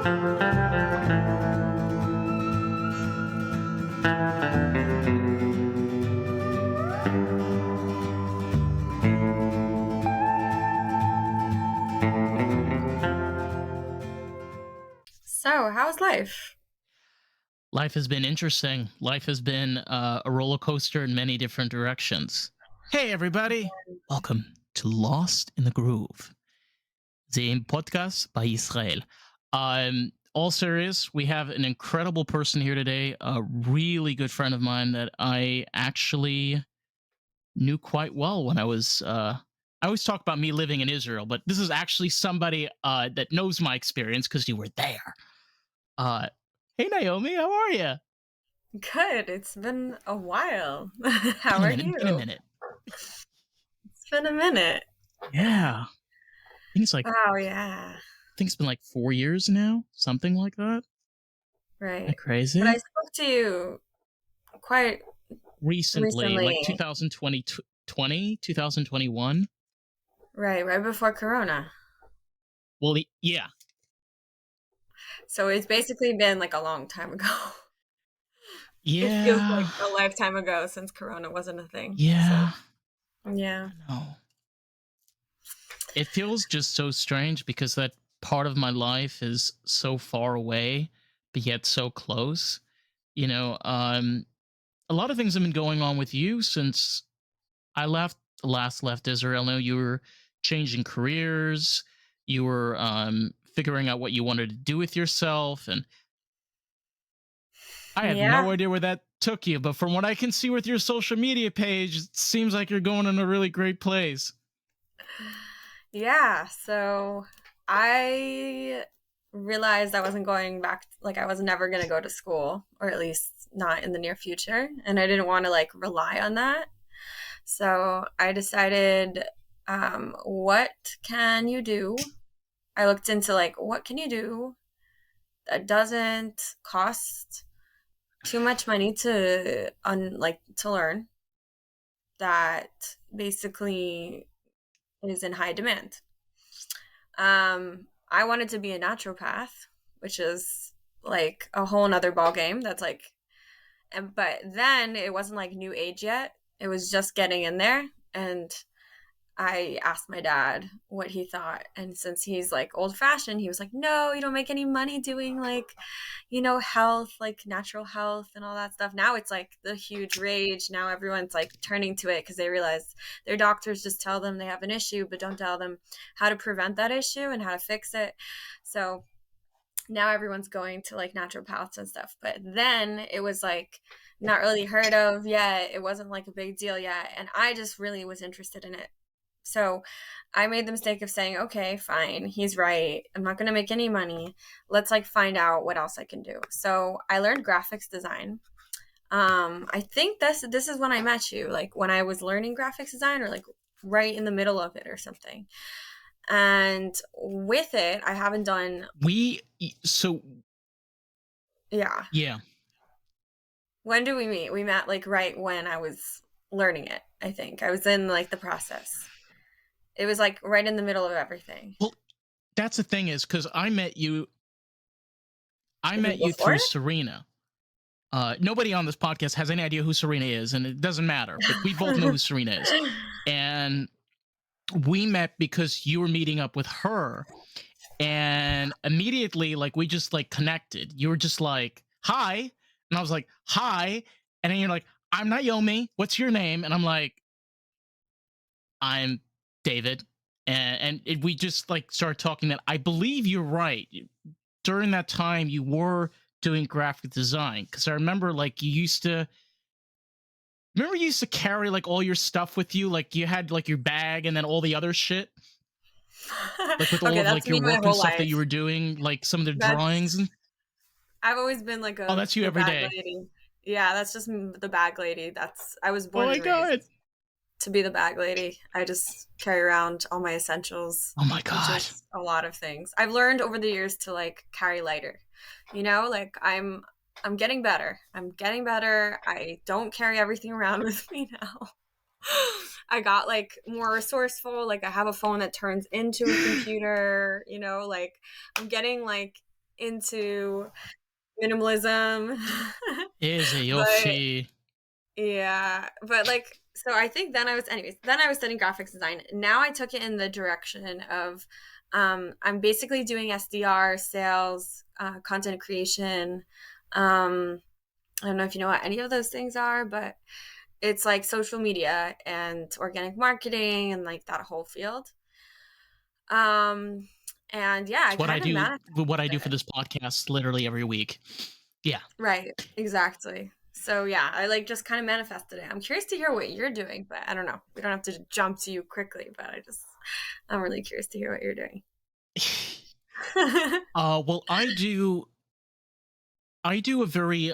So, how's life? Life has been interesting. Life has been a roller coaster in many different directions. Hey, everybody. Welcome to Lost in the Groove, the podcast by Israel. All serious, we have an incredible person here today, a really good friend of mine that I actually knew quite well when I always talk about me living in Israel, but this is actually somebody that knows my experience because you were there. Uh, hey, Naomi, how are you? Good. It's been a while. How Been a are minute. Been a you? minute. It's been a minute. Yeah. Oh, yeah. I think it's been like 4 years now, something like that. Isn't that Right. But I crazy? spoke to you quite Recently, like recently. 2020, 2021. Right before Corona. Well, yeah, So it's basically been like a long time ago. It feels like yeah, a lifetime ago since Corona wasn't a thing. So, yeah. yeah. I know. It feels just so strange because that part of my life is so far away, but yet so close. You know, a lot of things have been going on with you since I left Israel. I know you were changing careers, you were figuring out what you wanted to do with yourself, and I have Yeah. no idea where that took you. But from what I can see with your social media page, it seems like you're going in a really great place. Yeah. So I realized I wasn't going back, like I was never going to go to school, or at least not in the near future. And I didn't want to like rely on that. So I decided, what can you do? I looked into like, what can you do that doesn't cost too much money to like to learn, that basically is in high demand. I wanted to be a naturopath, which is like a whole nother ball game. That's like, and but then it wasn't like new age yet. It was just getting in there, and I asked my dad what he thought. And since he's like old fashioned, he was like, no, you don't make any money doing like, health, like natural health and all that stuff. Now it's like the huge rage. Now everyone's like turning to it because they realize their doctors just tell them they have an issue, but don't tell them how to prevent that issue and how to fix it. So now everyone's going to like naturopaths and stuff. But then it was like not really heard of yet. It wasn't like a big deal yet. And I just really was interested in it. So I made the mistake of saying, okay, fine, he's right. I'm not going to make any money. Let's like find out what else I can do. So I learned graphics design. I think this is when I met you, like when I was learning graphics design, or like right in the middle of it or something. And with it, I haven't done. We so Yeah. yeah, When do we meet? We met like right when I was learning it, I think. I was in like the process. It was like right in the middle of everything. well, that's the thing is because I met you. I You met think you through before? Serena. Nobody on this podcast has any idea who Serena is, and it doesn't matter. But we both know who Serena is, and we met because you were meeting up with her, and immediately, like, we just like connected. You were just like, "Hi," and I was like, "Hi," and then you're like, "I'm Naomi. What's your name?" And I'm like, "I'm David," we just like started talking. That I believe you're right. During that time, you were doing graphic design because I remember like you used to carry like all your stuff with you, like you had like your bag and then all the other shit, like with all Okay, of that's like me your my work and whole stuff that you life. were doing, like some of the drawings. That's And I've always been like oh, that's you the every bag day. lady. Yeah, that's just the bag lady. That's I was Oh born my and raised god. to be the bag lady. I just carry around all my essentials, Oh my which god. is a lot of things. I've learned over the years to like carry lighter. Like I'm getting better. I'm getting better. I don't carry everything around with me now. I got like more resourceful. Like I have a phone that turns into a computer, like I'm getting like into minimalism. Is a But yofi. yeah, but like, so I think then then I was studying graphics design. Now I took it in the direction of, I'm basically doing SDR, sales, content creation. I don't know if you know what any of those things are, but it's like social media and organic marketing and like that whole field. Um, and yeah, I It's what I kind of do. manifested What I do for it. this podcast literally every week. Yeah. Right, exactly. So yeah, I like just kind of manifested it. I'm curious to hear what you're doing, but I don't know. We don't have to jump to you quickly, but I'm really curious to hear what you're doing. Well, I do a very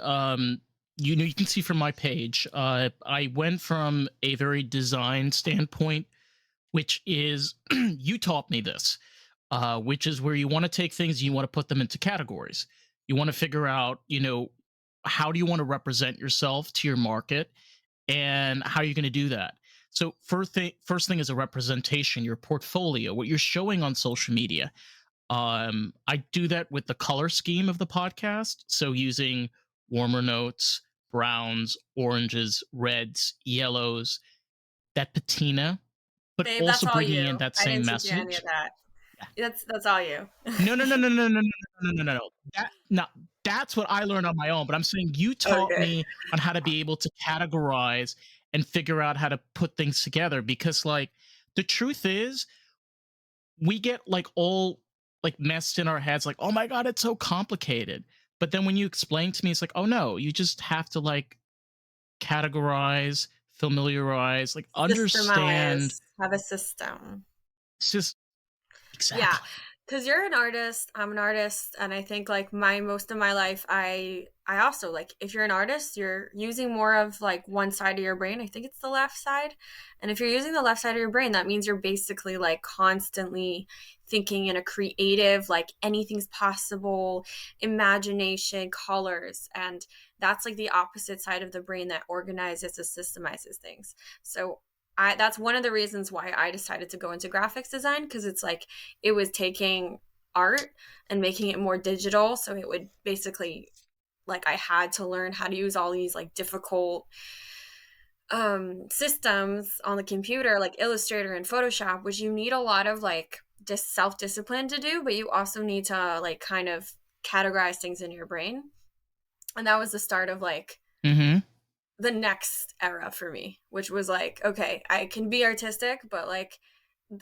you can see from my page. I went from a very design standpoint, which is you taught me this, which is where you want to take things, you want to put them into categories. You want to figure out, how do you want to represent yourself to your market, and how are you going to do that? So first thing is a representation, your portfolio, what you're showing on social media. I do that with the color scheme of the podcast. So using warmer notes, browns, oranges, reds, yellows, that patina, but Babe, that's also all bringing in you. that I same didn't teach you any of message. that. Yeah. That's all you. No, no, no, no, no, no, no, no, no, no, no. That no, that's what I learned on my own. But I'm saying you taught Okay. me on how to be able to categorize and figure out how to put things together. Because like the truth is, we get like all like messed in our heads, like, oh my god, it's so complicated. But then when you explain to me, it's like, oh no, you just have to like categorize, familiarize, like understand. Systemize. Have a system. It's just Yeah, exactly. because you're an artist, I'm an artist, and I think like my most of my life, I also like if you're an artist, you're using more of like one side of your brain. I think it's the left side, and if you're using the left side of your brain, that means you're basically like constantly thinking in a creative, like anything's possible, imagination, colors, and that's like the opposite side of the brain that organizes and systemizes things. So that's one of the reasons why I decided to go into graphics design, because it's like it was taking art and making it more digital. So it would basically like I had to learn how to use all these like difficult systems on the computer, like Illustrator and Photoshop, which you need a lot of like just self discipline to do, but you also need to like kind of categorize things in your brain. And that was the start of like Mm-hmm. the next era for me, which was like, okay, I can be artistic, but like,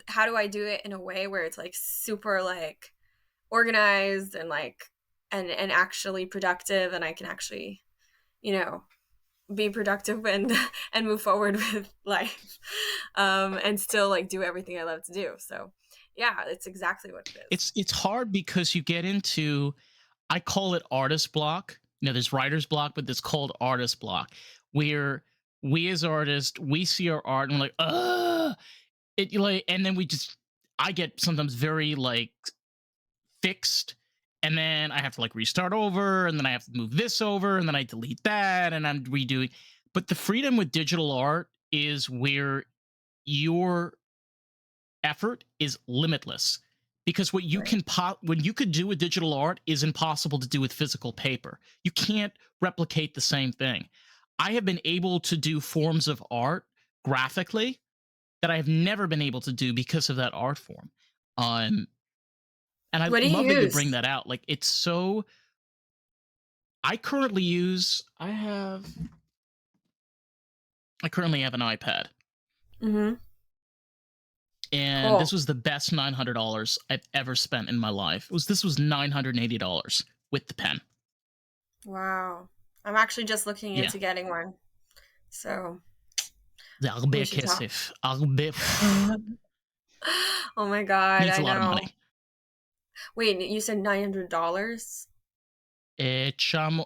how do I do it in a way where it's like super like organized and like and actually productive, and I can actually, you know, be productive and and move forward with life, and still like do everything I love to do. So yeah, it's exactly what it is. It's hard because you get into, I call it artist block. There's writer's block, but it's called artist block, where we as artists, we see our art and we're like, it like, and then I get sometimes very like fixed, and then I have to like restart over, and then I have to move this over, and then I delete that, and I'm redoing. But the freedom with digital art is where your effort is limitless, because what you Right. when you could do with digital art is impossible to do with physical paper. You can't replicate the same thing. I have been able to do forms of art graphically that I have never been able to do because of that art form. Um, and I What do love you that you bring use? that out. Like it's so. I currently use. I currently have an iPad, Mm-hmm. and Cool. this was the best $900 I've ever spent in my life. This was $980 with the pen. Wow. I'm actually just looking Yeah, into getting one. So we הרבה should talk. كسف. הרבה. Oh my God, Needs I a lot of know. money. Wait, you said $900? تشامو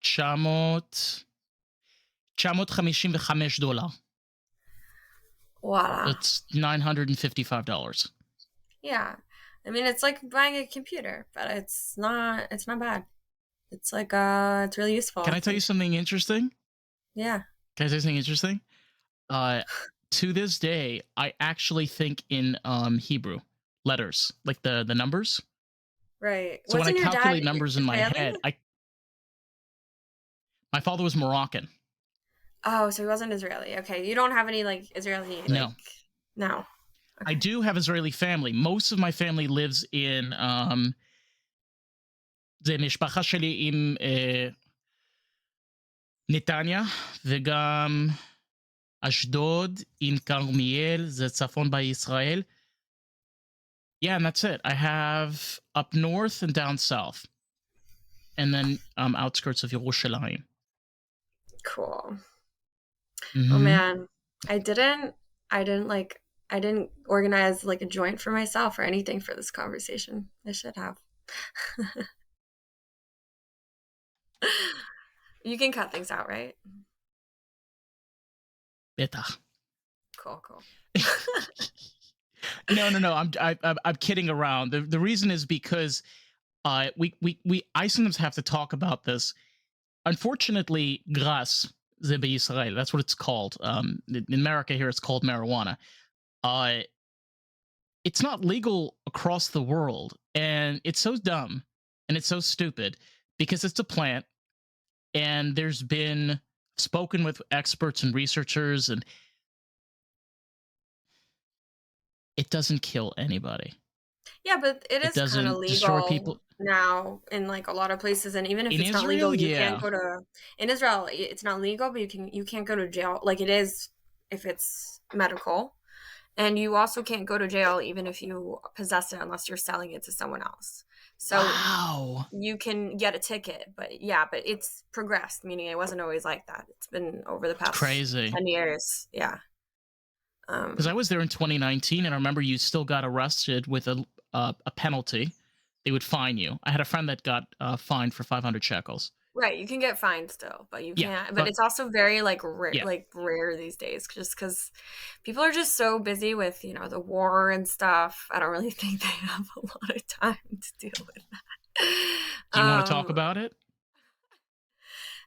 تشاموت $955. Voila. It's $955. Yeah. I mean, it's like buying a computer, but it's not bad. It's like it's really useful, Can I I tell you think. something interesting? Yeah. Can I say something interesting? Uh, to this day, I actually think in Hebrew letters, like the numbers. Right. So when I Wasn't your dad calculate numbers in my Israeli? head, my father was Moroccan. Oh, so he wasn't Israeli. Okay. You don't have any like Israeli No, like no. I Okay. do have Israeli family. Most of my family lives in זה משפחה שלי עם נתניה וגם אשדוד עם כרמיאל, זה צפון בישראל. Yeah, and that's it. I have up north and down south, and then outskirts of Yerushalayim. Cool. Oh Mm-hmm. man. I didn't I didn't like I didn't organize like a joint for myself or anything for this conversation. I should have. You can cut things out, right? Betach. Cool, cool. No. I'm kidding around. The reason is because we I sometimes have to talk about this. Unfortunately, gras ze Israel. That's what it's called. In America here, it's called marijuana. Uh, it's not legal across the world, and it's so dumb and it's so stupid because it's a plant, and there's been spoken with experts and researchers, and it doesn't kill anybody. Yeah, but it It is kind of doesn't destroy legal people. now in like a lot of places, and even if In it's not legal, Israel, you can't yeah. go to in Israel. It's not legal, but you can't go to jail. Like it is if it's medical, and you also can't go to jail even if you possess it unless you're selling it to someone else. So Wow. you can get a ticket, but yeah, but it's progressed, meaning it wasn't always like that. It's been over the It's past crazy. 10 years. Yeah. Because I Um, was there in 2019, and I remember you still got arrested with a penalty. They would fine you. I had a friend that got fined for 500 shekels. Right, you can get fined still, but you Yeah, can't. But but it's also very yeah, like rare these days, just because people are just so busy with the war and stuff. I don't really think they have a lot of time to deal with that. do you want to talk about it?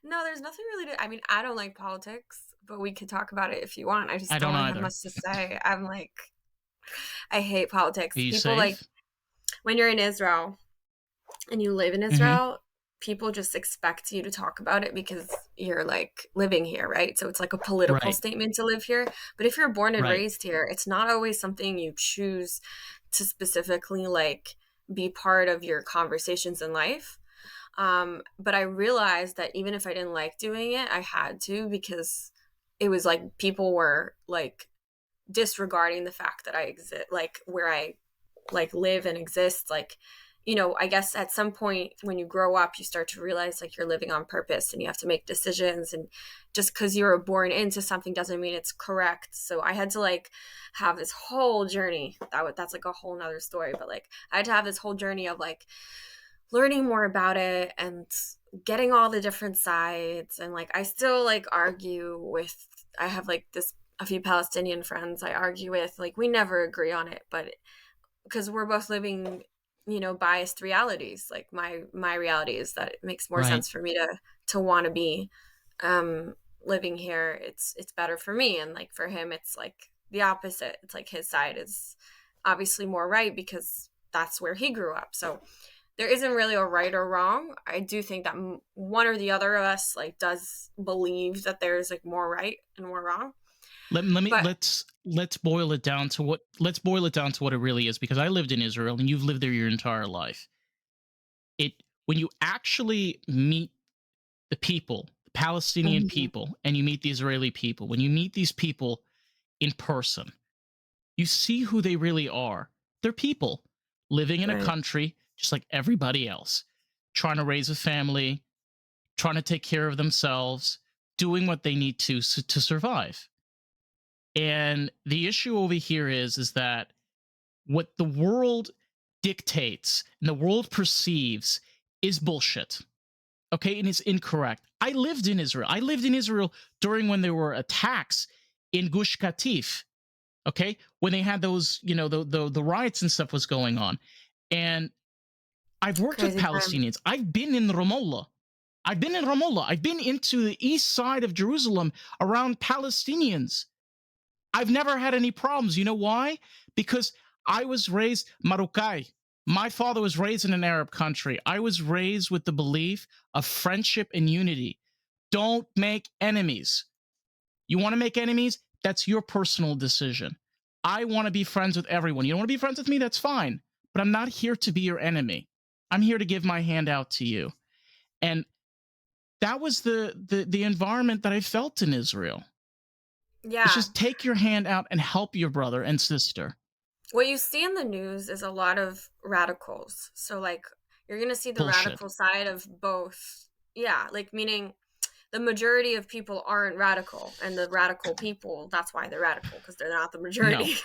No, there's nothing really to. I mean, I don't like politics, but we could talk about it if you want. I just I don't don't really have either. much to say. I'm like, I hate Are politics. you People like safe? when you're in Israel and you live in Mm-hmm. Israel, people just expect you to talk about it because you're like living here, right? So it's like a political Right, statement to live here. But if you're born and right. raised here, it's not always something you choose to specifically like be part of your conversations in life. But I realized that even if I didn't like doing it, I had to because it was like people were like disregarding the fact that I exist, like where I like live and exist. Like, I guess at some point when you grow up, you start to realize like you're living on purpose and you have to make decisions. And just because you were born into something doesn't mean it's correct. So I had to like have this whole journey. That's like a whole nother story. But like I had to have this whole journey of like learning more about it and getting all the different sides. And like I still like argue with, I have like this a few Palestinian friends I argue with. Like we never agree on it, but because we're both living biased realities. Like my reality is that it makes more Right. sense for me to want to be living here. It's better for me, and like for him it's like the opposite. It's like his side is obviously more right because that's where he grew up. So there isn't really a right or wrong. I do think that one or the other of us like does believe that there's like more right and more wrong. Let me But let's boil it down to what it really is, because I lived in Israel and you've lived there your entire life. It When you actually meet the people, the Palestinian Mhm. people, and you meet the Israeli people, when you meet these people in person, you see who they really are. They're people living in a Right. country just like everybody else, trying to raise a family, trying to take care of themselves, doing what they need to survive. And the issue over here is that what the world dictates and the world perceives is bullshit. Okay, and it's incorrect. I lived in Israel. I lived in Israel during when there were attacks in Gush Katif. Okay, when they had those, the riots and stuff was going on, and I've worked with Crazy time. Palestinians. I've been in Ramallah. I've been in Ramallah. I've been into the east side of Jerusalem around Palestinians. I've never had any problems. You know why? Because I was raised Marokai. My father was raised in an Arab country. I was raised with the belief of friendship and unity. Don't make enemies. You want to make enemies? That's your personal decision. I want to be friends with everyone. You don't want to be friends with me? That's fine. But I'm not here to be your enemy. I'm here to give my hand out to you. And that was the environment that I felt in Israel. It's Yeah. just take your hand out and help your brother and sister. What you see in the news is a lot of radicals. So like you're going to see the Bullshit. radical side of both. Yeah, like meaning the majority of people aren't radical, and the radical people, that's why they're radical, because they're not the No. majority.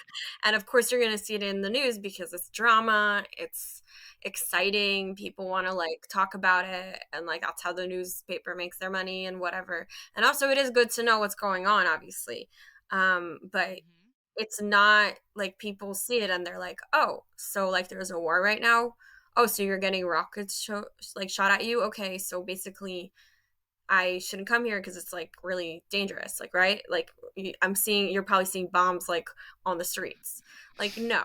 And of course you're going to see it in the news because it's drama, it's exciting, people want to like talk about it, and like that's how the newspaper makes their money and whatever. And also it is good to know what's going on, obviously. But it's not like people see it and they're like, oh, so like there's a war right now, oh, so you're getting rockets like shot at you, okay, so basically I shouldn't come here because it's like really dangerous, like, right? Like you're probably seeing bombs like on the streets. Like, no.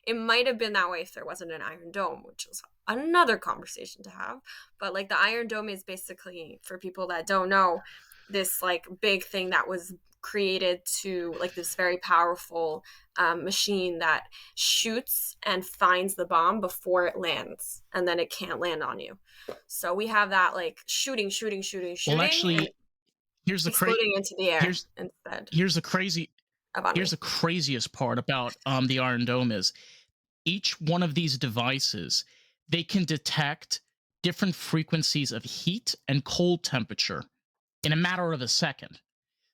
It might have been that way if there wasn't an Iron Dome, which is another conversation to have. But like the Iron Dome is basically, for people that don't know, this like big thing that was created to like this very powerful machine that shoots and finds the bomb before it lands, and then it can't land on you. So we have that like shooting, shooting, shooting, Well, shooting, and actually, here's the exploding into the air here's instead here's the crazy of on here's me. the craziest part about the Iron Dome is each one of these devices, they can detect different frequencies of heat and cold temperature in a matter of a second.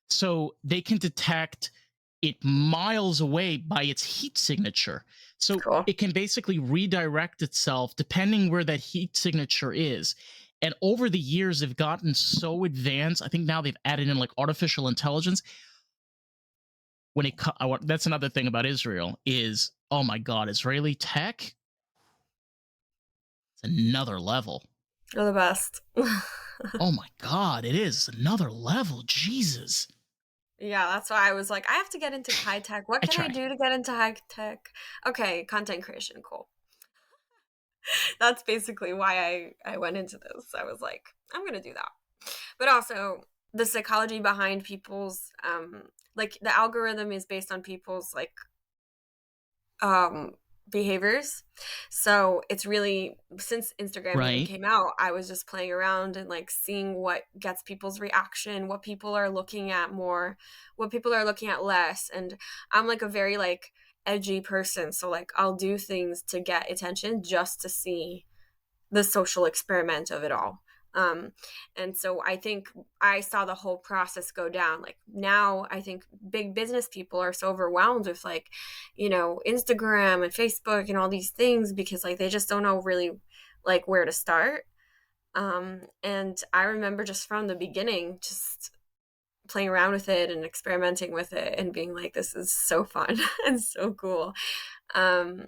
So they can detect it miles away by its heat signature. So Cool. it can basically redirect itself depending where that heat signature is. And over the years, they've gotten so advanced. I think now they've added in like artificial intelligence. When it that's another thing about Israel is, oh my god, Israeli tech, it's another level. You're the best. Oh my god, it is another level. Jesus. Yeah, that's why I was like, I have to get into high tech. What I can I try. do to get into high tech? Okay, content creation, cool. That's basically why I went into this. I was like, I'm gonna do that. But also the psychology behind people's like the algorithm is based on people's like um behaviors. So it's really, since Instagram even Right. came out, I was just playing around and like seeing what gets people's reaction, what people are looking at more, what people are looking at less. And I'm like a very like edgy person, so like I'll do things to get attention just to see the social experiment of it all. Um, and so I think I saw the whole process go down. Like now, I think big business people are so overwhelmed with like, Instagram and Facebook and all these things because like they just don't know really like where to start. And I remember just from the beginning, just playing around with it and experimenting with it and being like, this is so fun and so cool. Um,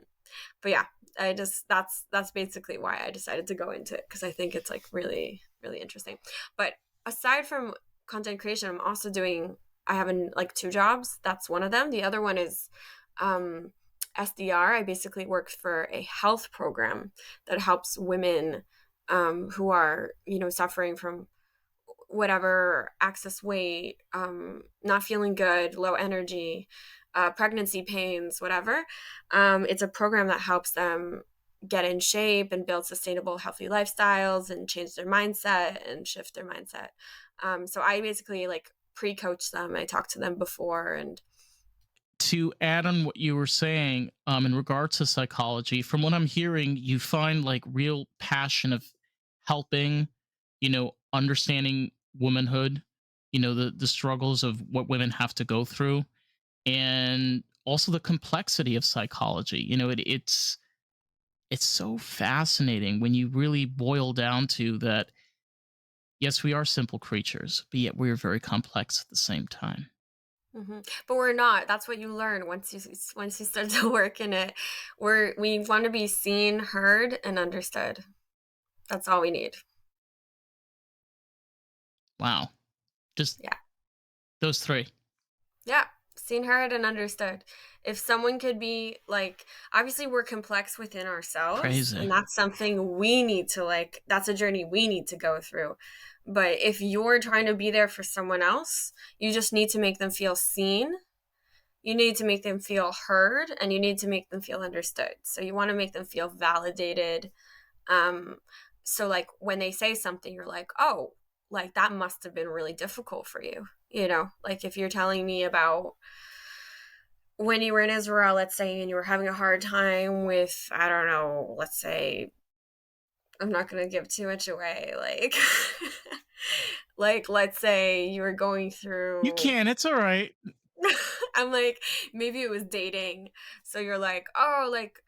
but yeah, I just that's basically why I decided to go into it, because I think it's like really really interesting. But aside from content creation, I'm also doing, I have like two jobs. That's one of them. The other one is um SDR. I basically work for a health program that helps women who are suffering from whatever, excess weight, not feeling good, low energy, pregnancy pains, whatever. It's a program that helps them get in shape and build sustainable, healthy lifestyles and change their mindset and shift their mindset. So I basically like pre-coach them. I talk to them before. And To add on what you were saying, in regards to psychology, from what I'm hearing, you find like real passion of helping, understanding womanhood, the struggles of what women have to go through, and also the complexity of psychology. It's so fascinating when you really boil down to that. Yes, we are simple creatures, but yet we're very complex at the same time. but we're not. That's what you learn once you start to work in it. We want to be seen, heard, and understood. That's all we need. Wow. Just Yeah. those three. Yeah. Seen, heard, and understood. If someone could be like, obviously, we're complex within ourselves, Crazy. and that's something we need to like, that's a journey we need to go through. But if you're trying to be there for someone else, you just need to make them feel seen. You need to make them feel heard, and you need to make them feel understood. So you want to make them feel validated. Um, so like when they say something, you're like, oh, like that must have been really difficult for you. You know, like if you're telling me about when you were in Israel, let's say, and you were having a hard time with, I don't know, let's say, I'm not going to give too much away. Like, like, let's say you were going You through, can. It's all right. I'm like, maybe it was dating. So you're like, oh, like,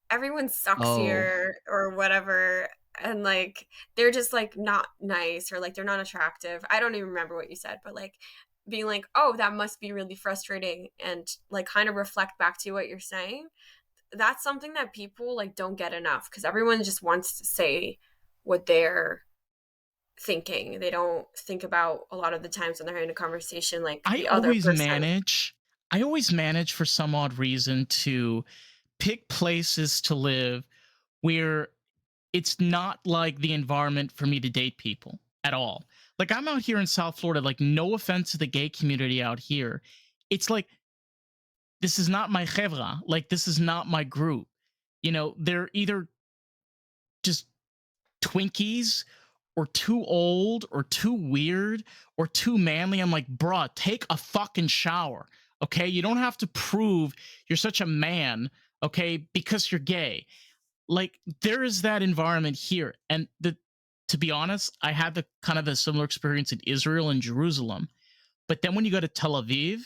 everyone sucks Oh, here or whatever. And like, they're just like not nice or like they're not attractive. I don't even remember what you said, but like being like, oh, that must be really frustrating and like kind of reflect back to what you're saying. That's something that people like don't get enough because everyone just wants to say what they're thinking. They don't think about a lot of the times when they're having a conversation, like I the other always person. manage. I always manage for some odd reason to pick places to live where it's not like the environment for me to date people at all. Like I'm out here in South Florida, like no offense to the gay community out here. It's like this is not my chevra. Like this is not my group. You know, they're either just Twinkies or too old or too weird or too manly. I'm like, bruh, take a fucking shower. Okay. You don't have to prove you're such a man. Okay. Because you're gay. Like there is that environment here. And to be honest, I had the kind of a similar experience in Israel and Jerusalem. But then when you go to Tel Aviv,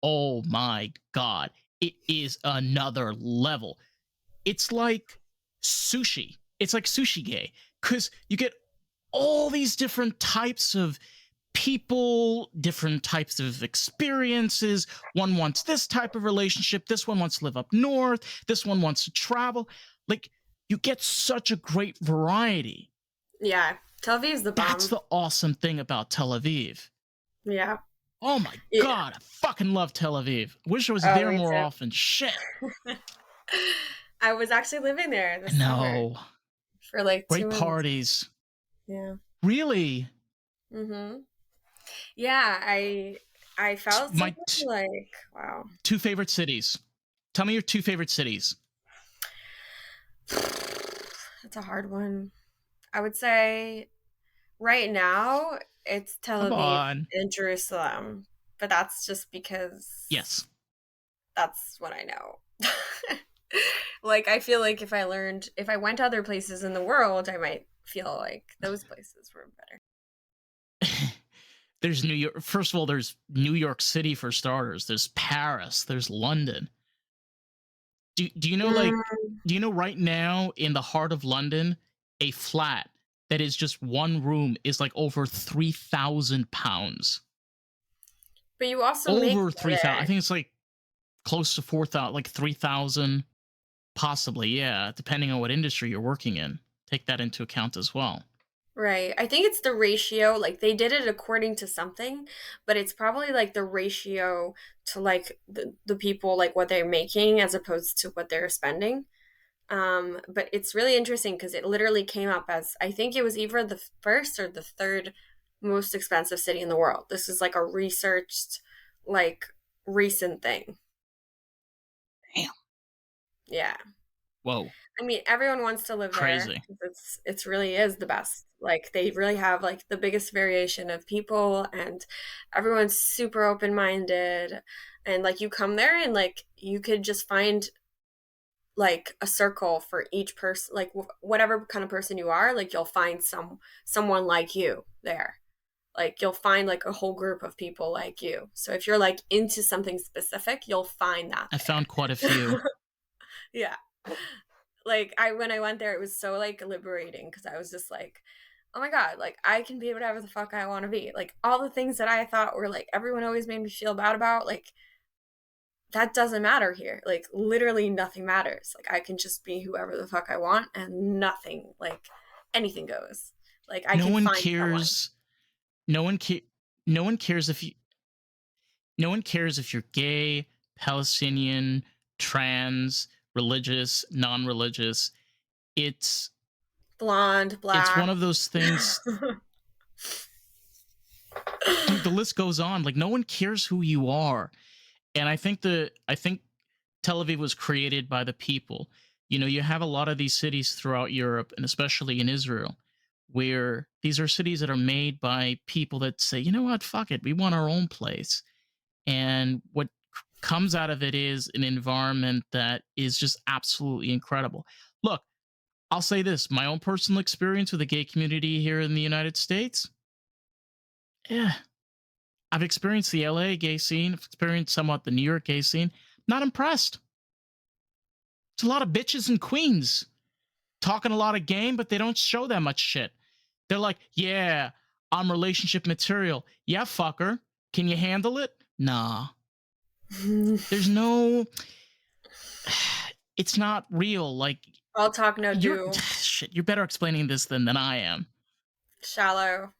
oh my God, it is another level. It's like sushi. It's like sushi gay because you get all these different types of people, different types of experiences. One wants this type of relationship. This one wants to live up north. This one wants to travel. Like you get such a great variety. Yeah, Tel Aviv's the That's bomb. the awesome thing about Tel Aviv. Yeah. Oh my Yeah. God, I fucking love Tel Aviv. Wish I was Oh, there me more too. often. Shit. I was actually living there this summer No. for like two Great months. parties. Yeah. Really? Yeah, I felt My something like, wow. two favorite cities. Tell me your two favorite cities. That's a hard one. I would say right now it's Tel Come Aviv on. and Jerusalem, but that's just because Yes. that's what I know. Like I feel like if I went to other places in the world, I might feel like those places were better. There's New York. First of all, there's New York City for starters. There's Paris. There's London. Do you know Mm, do you know right now in the heart of London, a flat that is just one room is like over £3,000. but you also make Over more 3,000. I there. think it's like close to 4,000, like 3,000, possibly. Yeah, depending on what industry you're working in. Take that into account as well. Right. I think it's the ratio. Like they did it according to something, but it's probably like the ratio to like the people like what they're making as opposed to what they're spending. But it's really interesting because it literally came up as I think it was either the first or the third most expensive city in the world. This is like a researched, like recent thing. Damn. Yeah. Whoa. I mean, everyone wants to live there Crazy. 'cause it's really is the best. Like they really have like the biggest variation of people and everyone's super open-minded and like you come there and like you could just find like a circle for each person like whatever kind of person you are, like you'll find someone like you there. Like you'll find like a whole group of people like you. So if you're like into something specific, you'll find that I found quite a there. few. Yeah. Like I when I went there it was so like liberating because I was just like, oh my god, like I can be whatever the fuck I want to be. Like all the things that I thought were like everyone always made me feel bad about, like that doesn't matter here. Like literally nothing matters. Like I can just be whoever the fuck I want and nothing like anything goes. Like I No can one find someone. cares. No one ca- no one cares if you No one cares if you're gay, Palestinian, trans, religious, non-religious. It's Blonde, it's one black. of those things. I mean, the list goes on. Like, no one cares who you are. And I think Tel Aviv was created by the people. You have a lot of these cities throughout Europe and especially in Israel where these are cities that are made by people that say, you know what, fuck it, we want our own place. And what comes out of it is an environment that is just absolutely incredible. Look, I'll say this, my own personal experience with the gay community here in the United States. Yeah, I've experienced the LA gay scene, I've experienced somewhat the New York gay scene. Not impressed. It's a lot of bitches and queens talking a lot of game, but they don't show that much shit. They're like, yeah, I'm relationship material. Yeah, fucker. Can you handle it? Nah. There's no. It's not real. Like, All talk, no you're do. shit. You're better explaining this than I am. Shallow.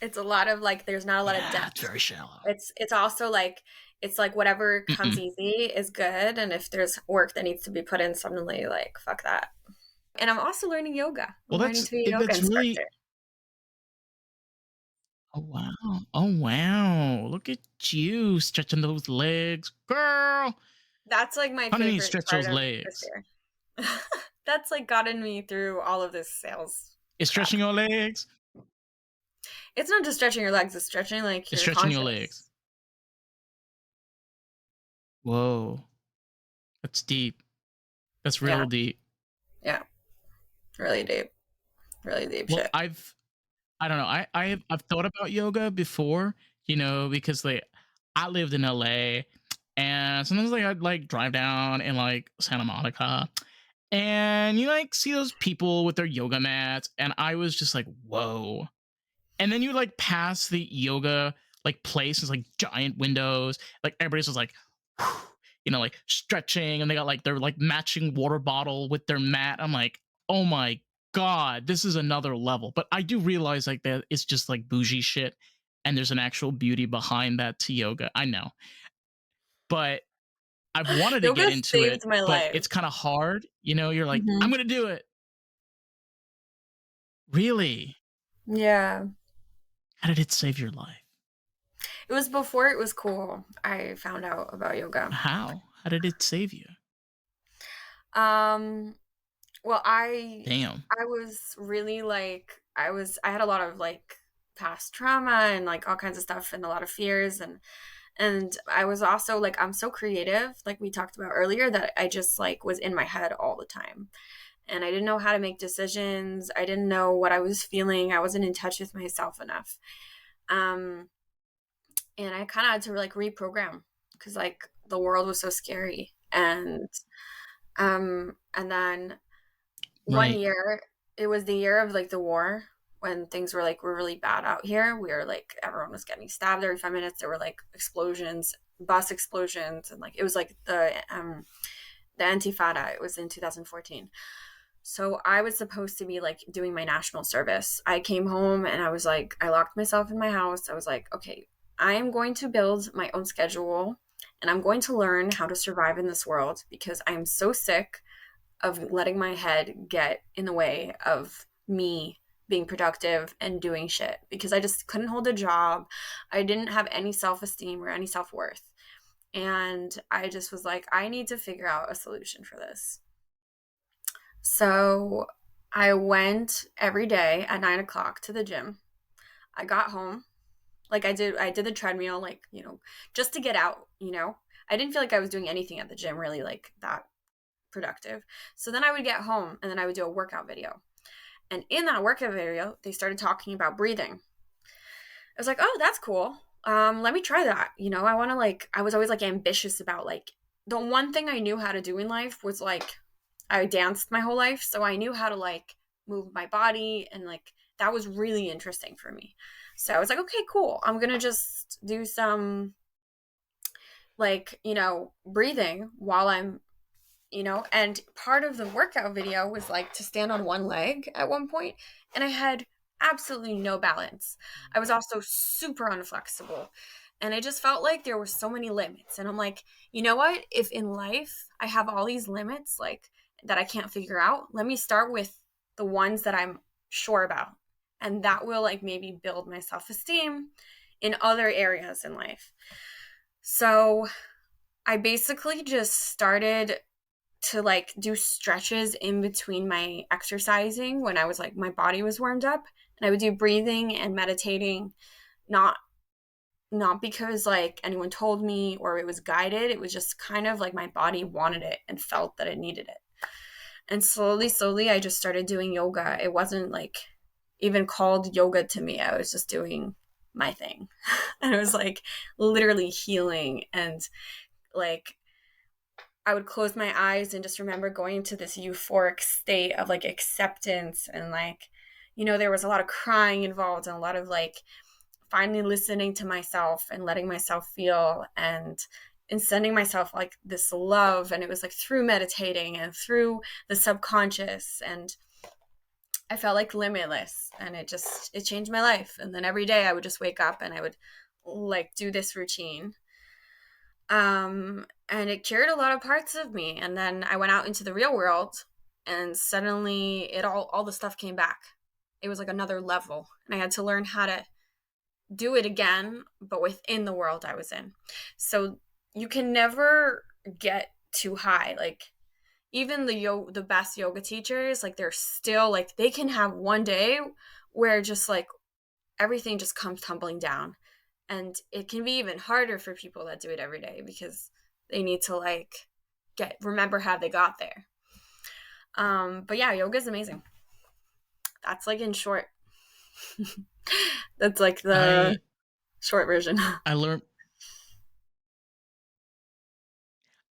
It's a lot of like there's not a lot of Yeah, it's depth. very shallow. It's also like it's like whatever comes Mm-mm. easy is good, and if there's work that needs to be put in, suddenly like fuck that. And I'm also learning yoga. Well, I'm learning to be a yoga that's instructor. really. Oh wow! Oh wow! Look at you stretching those legs, girl. That's like my Honey, need to favorite stretch part those of this legs. year. That's like gotten me through all of this sales Is crap. stretching your legs? It's not just stretching your legs, it's stretching like Is your stretching your legs? conscious. Whoa, that's deep. That's Yeah, real deep. yeah. Really deep. Really deep Well, shit. I don't know. I've thought about yoga before, because like I lived in LA and sometimes like I'd like drive down in like Santa Monica and you like see those people with their yoga mats and I was just like, whoa. And then you like pass the yoga like place, it's like giant windows, like everybody's just like like stretching and they got like their like matching water bottle with their mat. I'm like, oh my god, this is another level. But I do realize like that it's just like bougie shit and there's an actual beauty behind that to yoga. I know. But I've wanted to get Yoga into it, saved my but life. it's kind of hard. You're like, I'm Mhm. going to do it. Really? Yeah. How did it save your life? It was before it was cool. I found out about yoga. How? How did it save you? Um, well, Damn. I was really like I had a lot of like past trauma and like all kinds of stuff and a lot of fears and I was also like I'm so creative, like we talked about earlier, that I just like was in my head all the time. And I didn't know how to make decisions. I didn't know what I was feeling. I wasn't in touch with myself enough. Um, and I kind of had to like reprogram because like the world was so scary. And then one Right. year, it was the year of like the war when things were really bad out here. We were like everyone was getting stabbed every 5 minutes. There were like explosions, bus explosions, and like it was like the Antifada. It was in 2014. So I was supposed to be like doing my national service. I came home and I was like, I locked myself in my house. I was like, okay, I am going to build my own schedule and I'm going to learn how to survive in this world because I am so sick of letting my head get in the way of me being productive and doing shit because I just couldn't hold a job. I didn't have any self esteem or any self worth. And I just was like, I need to figure out a solution for this. So I went every day at 9 o'clock to the gym. I got home. Like I did the treadmill, like, just to get out. I didn't feel like I was doing anything at the gym really like that productive. So then I would get home and then I would do a workout video. And in that workout video, they started talking about breathing. I was like, oh, that's cool. Let me try that. I want to like, I was always like ambitious about like, the one thing I knew how to do in life was like, I danced my whole life. So I knew how to like move my body and like, that was really interesting for me. So I was like, okay, cool. I'm going to just do some like, breathing while and part of the workout video was like to stand on one leg at one point, and I had absolutely no balance. I was also super unflexible. And I just felt like there were so many limits. And I'm like, you know what? If in life I have all these limits, like that I can't figure out, let me start with the ones that I'm sure about. And that will like maybe build my self esteem in other areas in life. So I basically just started to like do stretches in between my exercising when I was like, my body was warmed up. And I would do breathing and meditating, not because like anyone told me or it was guided. It was just kind of like my body wanted it and felt that it needed it. And slowly I just started doing yoga. It wasn't like even called yoga to me. I was just doing my thing. And it was like literally healing. And like I would close my eyes and just remember going into this euphoric state of like acceptance. And like, there was a lot of crying involved and a lot of like finally listening to myself and letting myself feel and sending myself like this love. And it was like through meditating and through the subconscious, and I felt like limitless, and it changed my life. And then every day I would just wake up and I would like do this routine, and it cured a lot of parts of me. And then I went out into the real world, and suddenly it all the stuff came back. It was like another level, and I had to learn how to do it again, but within the world I was in. So you can never get too high. Like even the best yoga teachers, like they're still like they can have one day where just like everything just comes tumbling down. And it can be even harder for people that do it every day because they need to like remember how they got there. But yeah, yoga is amazing. That's like in short. That's like the I short version. I learned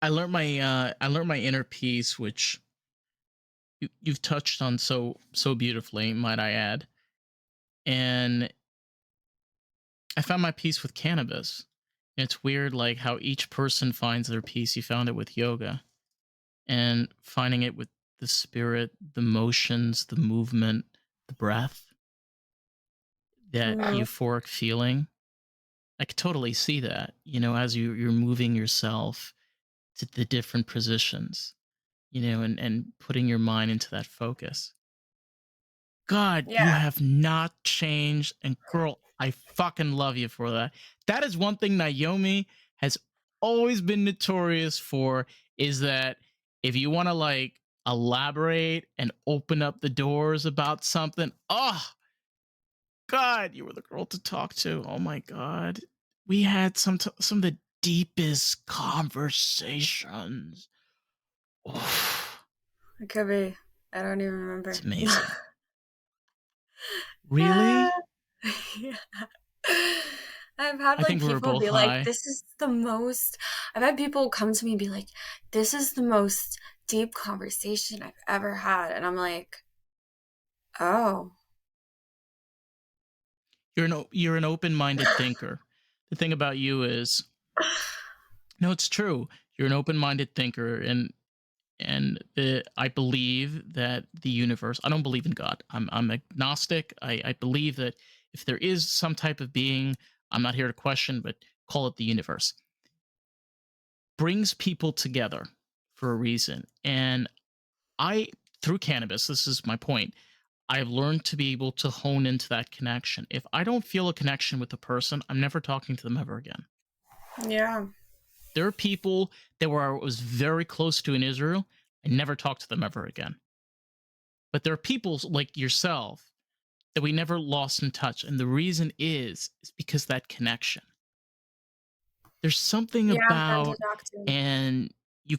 I learned my inner peace, which you've touched on so beautifully, might I add. And I found my peace with cannabis. It's weird, like how each person finds their peace. You found it with yoga, and finding it with the spirit, the motions, the movement, the breath, that Mhm. euphoric feeling. I could totally see that, as you're moving yourself to the different positions, and putting your mind into that focus. God, you Yeah. have not changed. And girl, I fucking love you for that. That is one thing Naomi has always been notorious for, is that if you want to like elaborate and open up the doors about something, oh God, you were the girl to talk to. Oh my God. We had some of the deepest conversations. Oof, It could be. I don't even it's remember. amazing. Ah, Really? yeah. I've had I like think we were people both be like, high. this is the most, I've had people come to me and be like, this is the most deep conversation I've ever had. And I'm like, oh, You're an open-minded thinker. The thing about you is, no, it's true. You're an open-minded thinker, and I believe that the universe. I don't believe in God. I'm agnostic. I believe that if there is some type of being, I'm not here to question, but call it the universe, brings people together for a reason. And I, through cannabis, this is my point. I've learned to be able to hone into that connection. If I don't feel a connection with a person, I'm never talking to them ever again. yeah. There are people that were I was very close to in Israel. I never talked to them ever again. But there are people like yourself that we never lost in touch. And the reason is because that connection. There's something Yeah, I'm fun to about, talk to. and you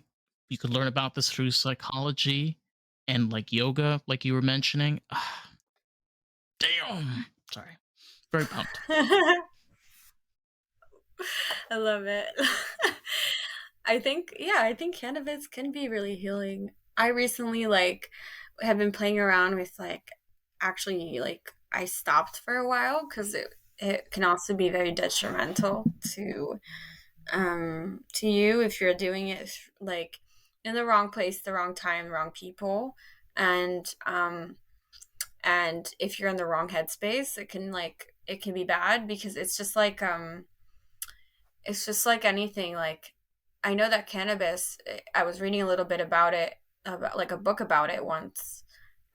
you could learn about this through psychology and like yoga, like you were mentioning. Damn. Sorry. Very pumped. I love it. I think cannabis can be really healing. I recently like have been playing around with like actually like I stopped for a while because it can also be very detrimental to you if you're doing it like in the wrong place, the wrong time, wrong people, and and if you're in the wrong headspace, it can be bad because it's just like it's just like anything. Like, I know that cannabis, I was reading a little bit about it, about like a book about it once.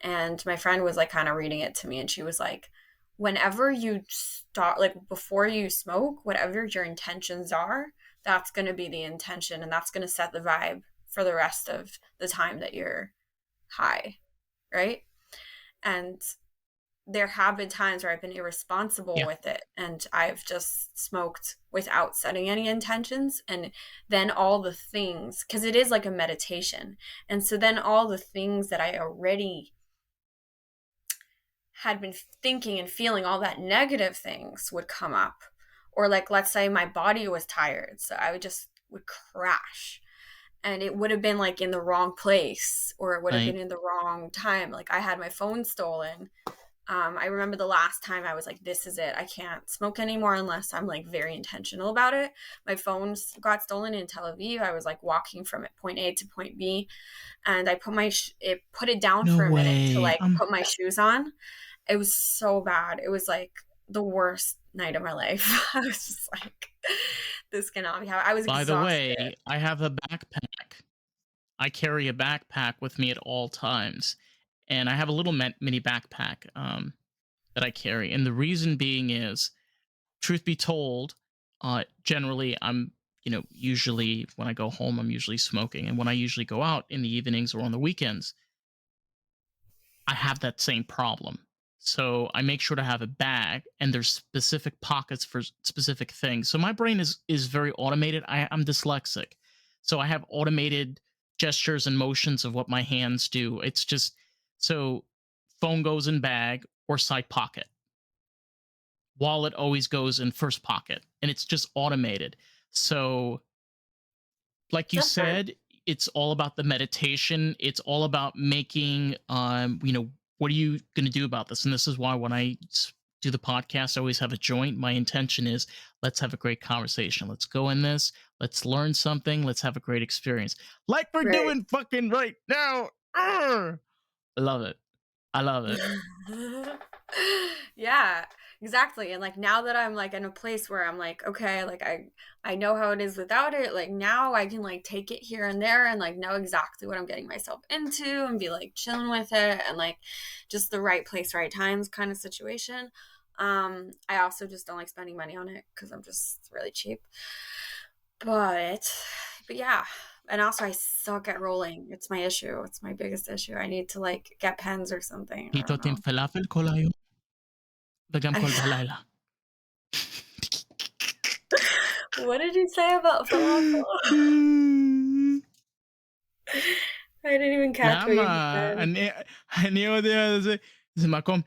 And my friend was like kind of reading it to me, and she was like, whenever you start, like before you smoke, whatever your intentions are, that's going to be the intention, and that's going to set the vibe for the rest of the time that you're high, right? And there have been times where I've been irresponsible Yeah. with it, and I've just smoked without setting any intentions. And then all the things, because it is like a meditation. And so then all the things that I already had been thinking and feeling, all that negative things would come up. Or like, let's say my body was tired, so I would crash, and it would have been like in the wrong place, or it would have Right. been in the wrong time. Like, I had my phone stolen. I remember the last time I was like, this is it. I can't smoke anymore unless I'm like very intentional about it. My phone got stolen in Tel Aviv. I was like walking from point A to point B, and I put it down No for a minute to way. like put my shoes on. It was so bad. It was like the worst night of my life. I was just like, this cannot be how I was By the exhausted. way, I have a backpack. I carry a backpack with me at all times, and I have a little mini backpack that I carry. And the reason being is, truth be told, generally I'm, usually when I go home, I'm usually smoking, and when I usually go out in the evenings or on the weekends, I have that same problem. So I make sure to have a bag, and there's specific pockets for specific things. So my brain is very automated. I'm dyslexic, so I have automated gestures and motions of what my hands do. It's just so phone goes in bag or side pocket. Wallet always goes in first pocket, and it's just automated. So like you That's good. said, it's all about the meditation. It's all about making, what are you going to do about this? And this is why when I do the podcast, I always have a joint. My intention is, let's have a great conversation. Let's go in this. Let's learn something. Let's have a great experience, like we're Right. doing fucking right now. Arr! I love it. I love it. Yeah, exactly. And like, now that I'm like in a place where I'm like, okay, like I know how it is without it. Like, now I can like take it here and there, and like know exactly what I'm getting myself into, and be like chilling with it, and like just the right place, right times kind of situation. I also just don't like spending money on it because I'm just really cheap. But yeah. And also, I suck at rolling. It's my issue. It's my biggest issue. I need to like get pens or something. I don't פיתות עם know. פלאפל כל היום, וגם כל בלילה. What did you say about falafel? I didn't even catch what you למה? said. אני יודע, זה מקום,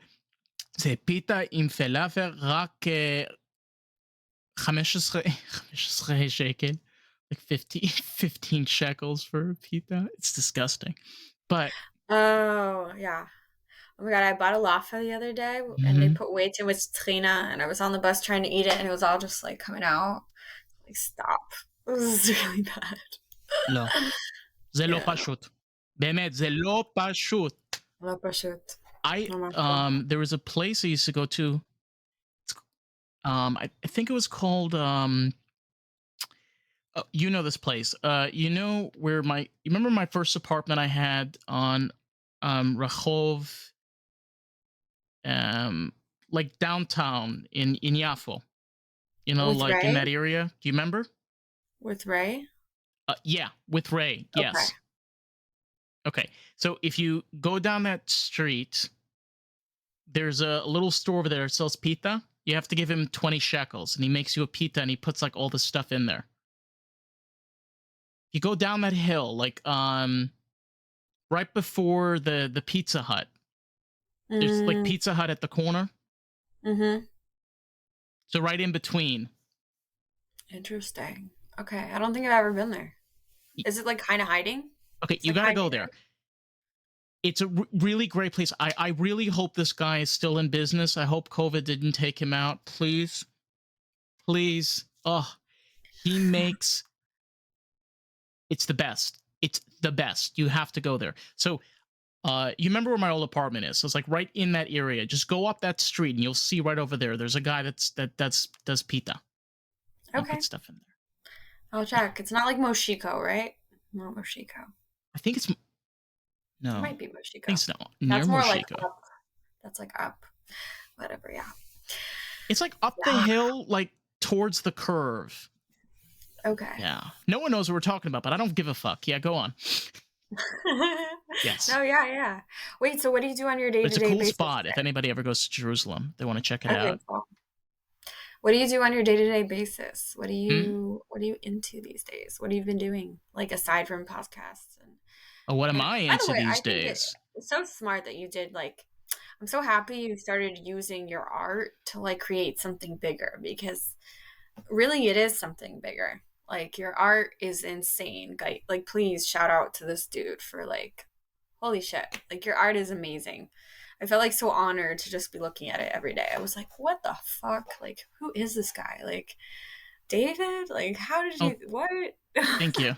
זה פיתה עם פלאפל רק 15 שקל. Like 15 shekels for a pita. It's disgusting. But Oh, yeah. Oh my God, I bought a laffa the other day, and they mhm, put way too much tahina, and I was on the bus trying to eat it, and it was all just like coming out. Like, stop. This is really bad. לא. זה לא Yeah. פשוט. באמת, זה לא פשוט. לא פשוט. I ממש לא. there was a place I used to go to. I think it was called you know this place. You know where you remember my first apartment I had on Rehov, like downtown in Yafo. With Like in Ray? that area. Do you remember? With Ray? Yeah, with Ray. Okay. Yes. Okay. So if you go down that street, there's a little store over there that sells pita. You have to give him 20 shekels, and he makes you a pita, and he puts like all the stuff in there. You go down that hill, like right before the Pizza Hut. There's like Mm, Pizza Hut at the corner. mm-hmm. So right in between. Interesting. Okay, I don't think I've ever been there. Is it like kind of hiding? Okay, It's you like got to hiding, go there. It's a really great place. I really hope this guy is still in business. I hope COVID didn't take him out. Please, please. Oh, he makes it's the best. It's the best. You have to go there. So, you remember where my old apartment is? So it's like right in that area. Just go up that street, and you'll see right over there. There's a guy that does pita. right? He Okay. puts stuff in there. I'll check. It's not like Moshiko, right? Not Moshiko. I think it's It no. might be I think Moshiko. it's not near That's more like Moshiko. up. That's like up. Whatever, yeah. It's like up the Yeah. hill, like towards the curve. Okay. Yeah. No one knows what we're talking about, but I don't give a fuck. Yeah, go on. Yes. No, yeah, yeah. Wait, so what do you do on your But it's a day-to-day cool basis spot. If then? anybody ever goes to Jerusalem, they want to check it Okay, out. cool. What do you do on your day-to-day basis? Hmm? What are you into these days? What have you been doing? Like aside from podcasts Oh, what am and I by the into way, these I think days? it's so smart that you did like I'm so happy you started using your art to like create something bigger because really it is something bigger. Like your art is insane. Like please shout out to this dude for like holy shit. Like your art is amazing. I felt like so honored to just be looking at it every day. I was like, what the fuck? Like, who is this guy? Like, David? Like, how did Oh, you, what? thank you.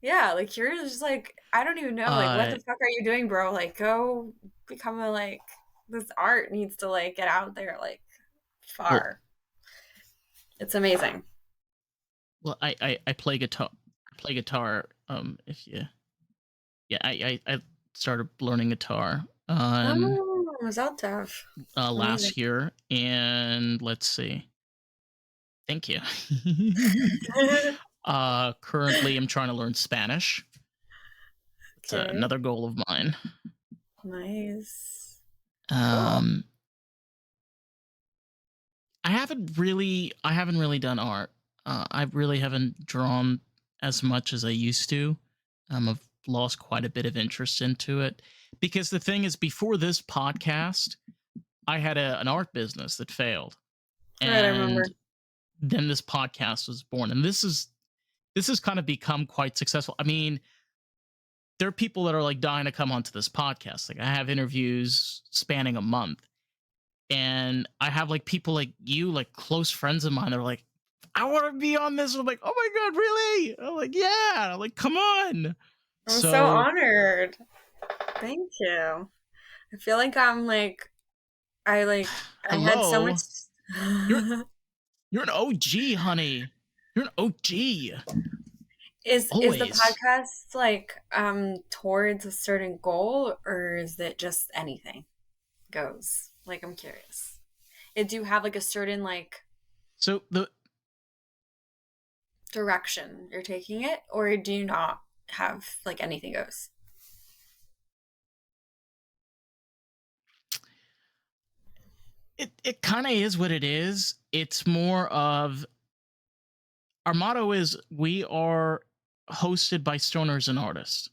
Yeah, like, you're just like, I don't even know. Like, what Uh, the fuck are you doing, bro? Like, go become a, like, this art needs to, like, get out there, like, well, far. It's amazing. I play guitar. I play guitar. If you, yeah, I started learning guitar. Oh, was that tough? Amazing. Last year, and let's see. Thank you. Currently, I'm trying to learn Spanish. It's Okay. another goal of mine. Nice. Cool. Um, I haven't really done art. I really haven't drawn as much as I used to. I've lost quite a bit of interest into it because the thing is, before this podcast, I had an art business that failed, Right, I and remember. then this podcast was born, and this has kind of become quite successful. I mean, there are people that are like dying to come onto this podcast. Like I have interviews spanning a month, and I have like people like you, like close friends of mine. They're like, "I want to be on this." I'm like, "Oh my god, really?" I'm like, "Yeah." I'm like, "Come on." I'm so So, honored. Thank you. I feel like I'm like I had so much hello, you're you're an OG, honey. You're an OG. is the Always. podcast like towards a certain goal or is it just anything goes? Like I'm curious. Do you have like a certain like So the direction you're taking it or do you not have like anything goes? it kind of is what it is. It's more of our motto is we are hosted by stoners and artists.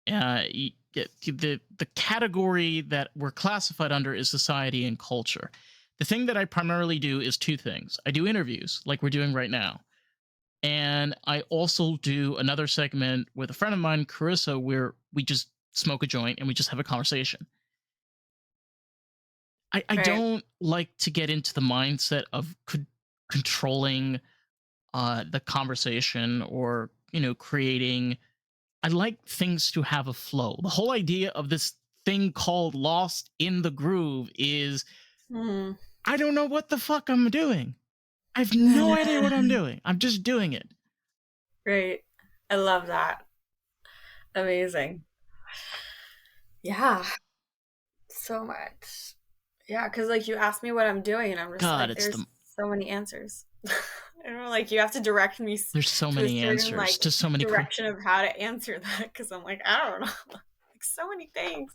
The category that we're classified under is society and culture. The thing that I primarily do is two things. I do interviews like we're doing right now, and I also do another segment with a friend of mine, Carissa, where we just smoke a joint and we just have a conversation. I Right. don't like to get into the mindset of controlling the conversation or creating. I like things to have a flow. The whole idea of this thing called Lost in the Groove is Hmm. I don't know what the fuck I'm doing. I have no idea what I'm doing. I'm just doing it. Great. I love that. Amazing. Yeah, so much. Yeah, because like you asked me what I'm doing, and I'm just God, like, it's there's the so many answers. I don't know, like you have to direct me there's so to a many certain answers like to so many direction of how to answer that because I'm like, I don't know, like so many things.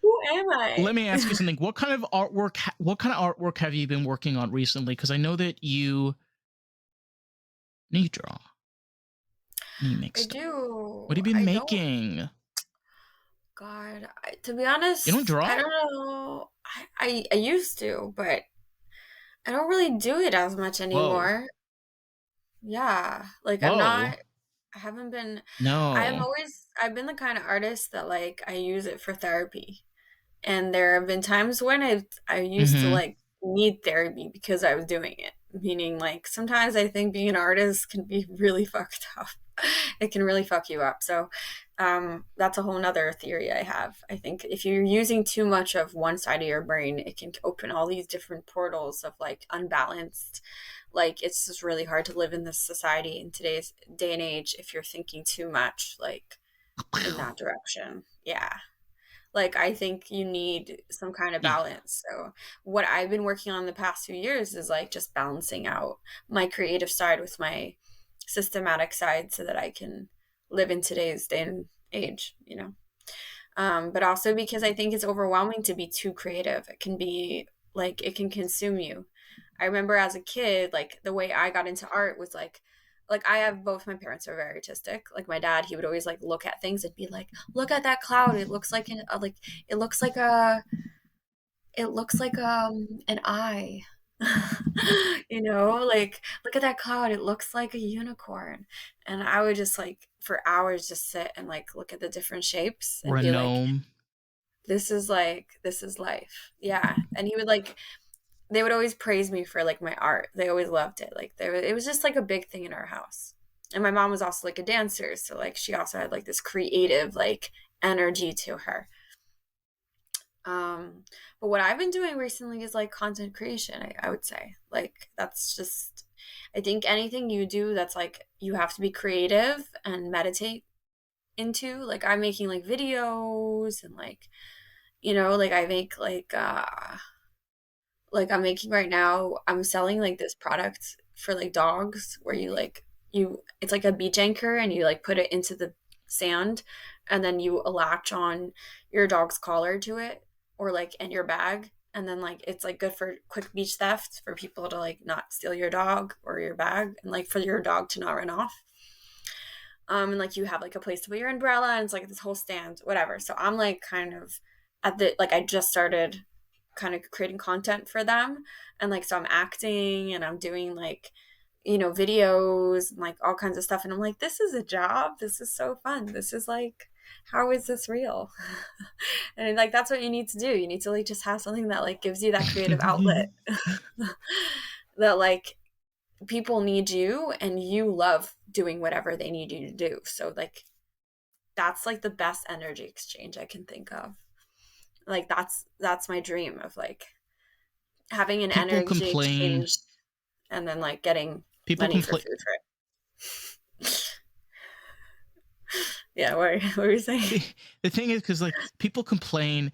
Who am I? Let me ask you something. What kind of artwork have you been working on recently? Because I know that you draw and you make I stuff. What do. have you been I don't. making? God, to be You don't honest, I draw? don't know. I used to, but I don't really do it as much Whoa. anymore. Yeah, like I'm Whoa. not. I haven't been. No. I've been the kind of artist that like I use it for therapy. And there have been times when I used to Mm-hmm. like need therapy because I was doing it. Meaning like sometimes I think being an artist can be really fucked up. It can really fuck you up. So that's a whole nother theory I have. I think if you're using too much of one side of your brain, it can open all these different portals of like unbalanced. Like it's just really hard to live in this society in today's day and age if you're thinking too much like in that direction. Yeah. Like I think you need some kind of Yeah. balance. So what I've been working on the past few years is like just balancing out my creative side with my systematic side so that I can live in today's day and age, you know. But also because I think it's overwhelming to be too creative. It can be like it can consume you. I remember as a kid, like the way I got into art was like I have both my parents are very artistic. Like my dad, he would always like look at things and be like, "Look at that cloud. It looks like like it looks like a it looks like an eye." You know, like look at that cloud. It looks like a unicorn. And I would just like for hours just sit and like look at the different shapes Or and a be like, gnome. this is life. Yeah. And he would like they would always praise me for like my art. They always loved it. Like there it was just like a big thing in our house. And my mom was also like a dancer, so like she also had like this creative like energy to her. Um but what I've been doing recently is like content creation, I would say. Like that's just I think anything you do that's like you have to be creative and meditate into. Like I'm making like videos and like like I make like I'm making right now, I'm selling like this product for like dogs where you like you it's like a beach anchor and you like put it into the sand and then you latch on your dog's collar to it or like in your bag and then like it's like good for quick beach theft for people to like not steal your dog or your bag and like for your dog to not run off. And like you have like a place to put your umbrella and it's like this whole stand, whatever. So I'm like kind of at the like I just started kind of creating content for them and like so I'm acting and I'm doing like videos and like all kinds of stuff and I'm like this is a job, this is so fun, this is like how is this real? And like that's what you need to do, you need to like just have something that like gives you that creative outlet that like people need you and you love doing whatever they need you to do, so like that's like the best energy exchange I can think of. Like that's my dream of like having an People energy complain. exchange and then like getting People money for complain. food for it. Yeah, what were you saying? The thing is, because like people complain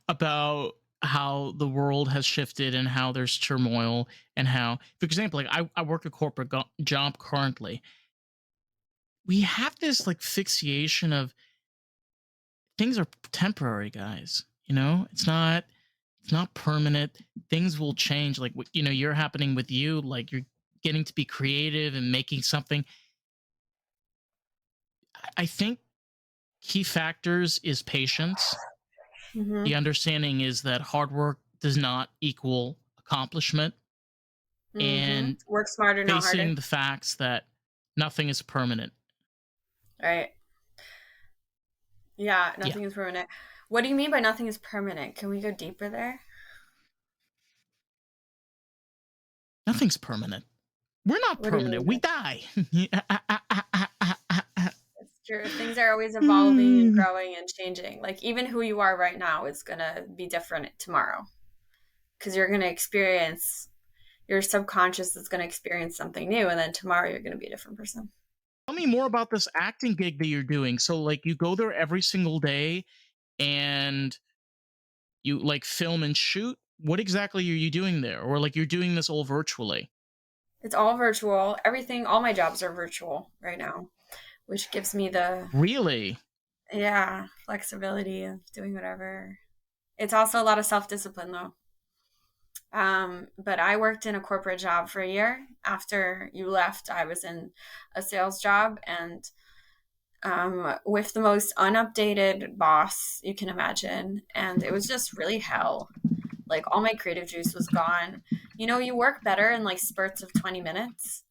about how the world has shifted and how there's turmoil and how, for example, like I work a corporate job currently. We have this like fixation of things are temporary, guys. You know, it's not permanent. Things will change. Like you're happening with you. Like you're getting to be creative and making something. I think key factors is patience. Mm-hmm. The understanding is that hard work does not equal accomplishment, Mm-hmm. and Work smarter, not harder. facing the facts that nothing is permanent. Right. Yeah, Yeah, nothing is permanent. What do you mean by nothing is permanent? Can we go deeper there? nothing's permanent. We're not What do you permanent. mean We by die. it's true? Things are always evolving and growing and changing. Like even who you are right now is gonna be different tomorrow because you're gonna experience your subconscious is gonna experience something new, and then tomorrow you're gonna be a different person. Tell me more about this acting gig that you're doing. So, like, you go there every single day and you like film and shoot. What exactly are you doing there? Or like you're doing this all virtually? It's all virtual. Everything, all my jobs are virtual right now, which gives me the Really? yeah flexibility of doing whatever. It's also a lot of self discipline though. But I worked in a corporate job for a year. After you left, I was in a sales job and with the most unupdated boss you can imagine. And it was just really hell. Like all my creative juice was gone. You work better in like spurts of 20 minutes.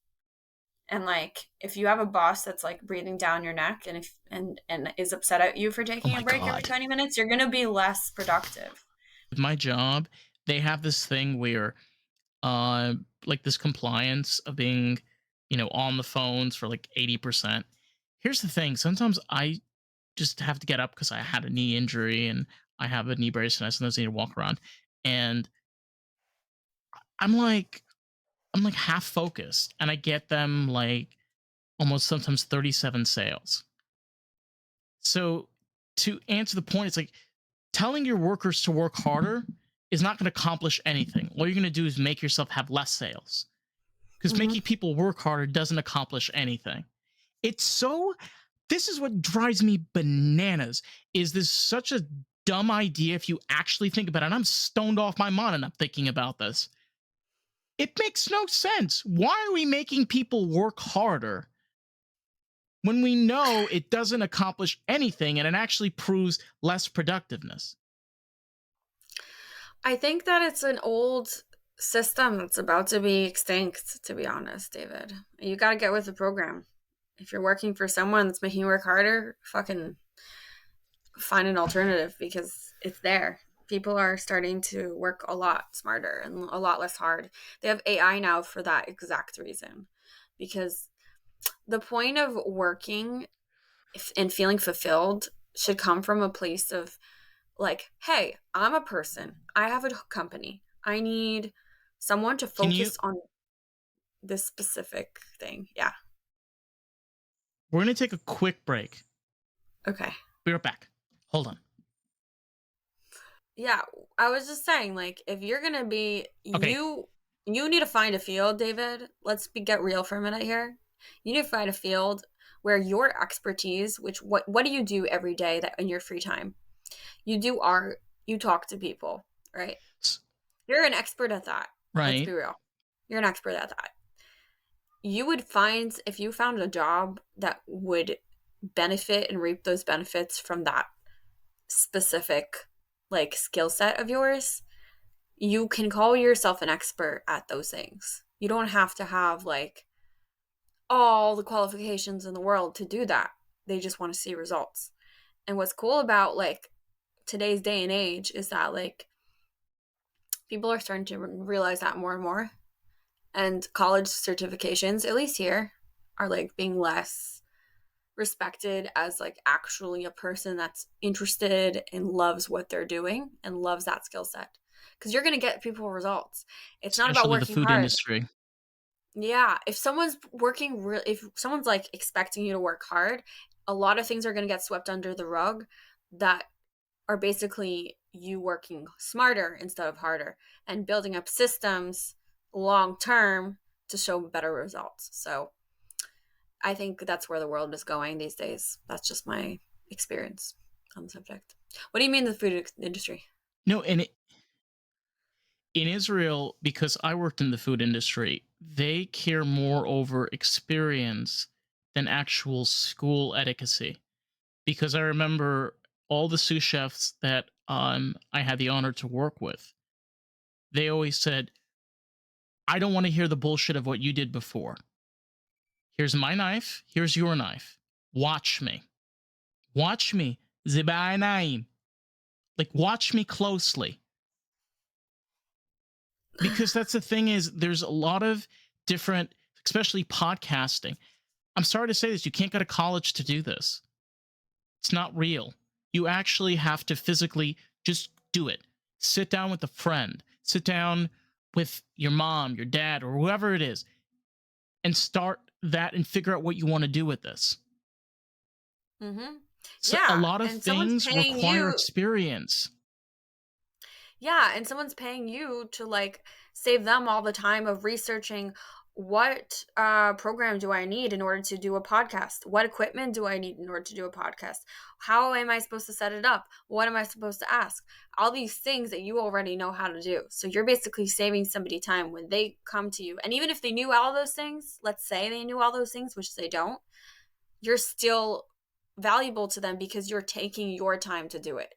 And like if you have a boss that's like breathing down your neck and if and is upset at you for Oh taking a my break every God. 20 minutes, you're going to be less productive. With my job, they have this thing where, uh, like this compliance of being on the phones for like 80%. Here's the thing, sometimes I just have to get up because I had a knee injury and I have a knee brace and I sometimes need to walk around. And I'm like, I'm like half focused and I get them like almost sometimes 37 sales. So to answer the point, it's like telling your workers to work harder is not going to accomplish anything. All you're going to do is make yourself have less sales because Mm-hmm. making people work harder doesn't accomplish anything. It's so, this is what drives me bananas. Is this such a dumb idea if you actually think about it? And I'm stoned off my mind and I'm thinking about this. It makes no sense. Why are we making people work harder when we know it doesn't accomplish anything and it actually proves less productiveness? I think that it's an old system that's about to be extinct, to be honest, David. You got to get with the program. If you're working for someone that's making you work harder, fucking find an alternative because it's there. People are starting to work a lot smarter and a lot less hard. They have AI now for that exact reason. Because the point of working and feeling fulfilled should come from a place of like, hey, I'm a person. I have a company. I need someone to Can you? focus on this specific thing. Yeah. We're going to take a quick break. Okay. Be right back. Hold on. Yeah, I was just saying, like, if you're gonna be Okay. you need to find a field, David. Get real for a minute here. You need to find a field where your expertise, which what do you do every day that in your free time? You do art, you talk to people, right? You're an expert at that. Let's Right. be real. You're an expert at that. You would find if you found a job that would benefit and reap those benefits from that specific like skill set of yours, you can call yourself an expert at those things. You don't have to have like all the qualifications in the world to do that. They just want to see results. And what's cool about like today's day and age is that like people are starting to realize that more and more. And college certifications, at least here, are like being less respected as like actually a person that's interested and loves what they're doing and loves that skill set because you're going to get people results. It's not about Especially the working food hard. industry. Yeah, if someone's working real if someone's like expecting you to work hard, a lot of things are going to get swept under the rug that are basically you working smarter instead of harder and building up systems long term to show better results. So I think that's where the world is going these days. That's just my experience on the subject. What do you mean the food industry? No, and in Israel, because I worked in the food industry, they care more over experience than actual school etiquette. Because I remember all the sous chefs that I had the honor to work with, they always said, I don't want to hear the bullshit of what you did before. Here's my knife, here's your knife. Watch me. Watch me. Ziba'anayim. Like, watch me closely. Because that's the thing is, there's a lot of different, especially podcasting. I'm sorry to say this, you can't go to college to do this. It's not real. You actually have to physically just do it. Sit down with a friend, sit down with your mom, your dad, or whoever it is, and start that and figure out what you want to do with this. Mm-hmm. So a Yeah, lot of and someone's things paying require you. experience. Yeah, and someone's paying you to like save them all the time of researching what program do I need in order to do a podcast? What equipment do I need in order to do a podcast? How am I supposed to set it up? What am I supposed to ask? All these things that you already know how to do. So you're basically saving somebody time when they come to you. And even if they knew all those things, let's say they knew all those things, which they don't, you're still valuable to them because you're taking your time to do it.